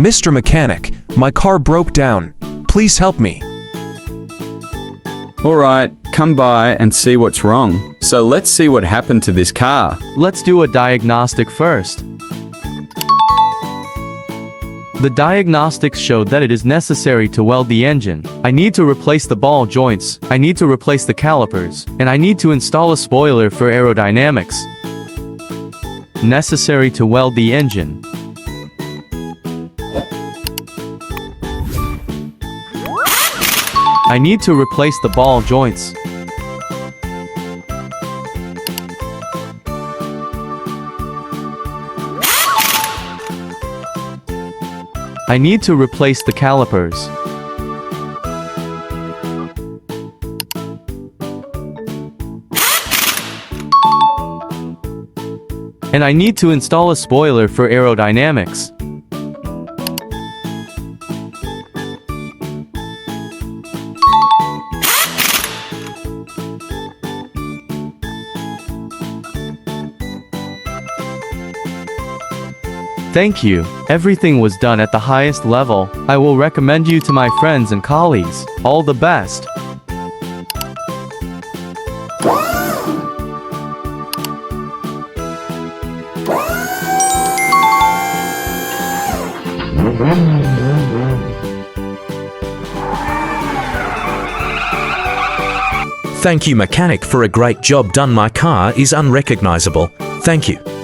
Mr. Mechanic, my car broke down. Please help me. Alright, come by and see what's wrong. So let's see what happened to this car. Let's do a diagnostic first. The diagnostics showed that it is necessary to weld the engine. I need to replace the ball joints, I need to replace the calipers, and I need to install a spoiler for aerodynamics. Necessary to weld the engine. I need to replace the ball joints. I need to replace the calipers. And I need to install a spoiler for aerodynamics. Thank you. Everything was done at the highest level. I will recommend you to my friends and colleagues. All the best. Thank you, mechanic, for a great job done. My car is unrecognizable. Thank you.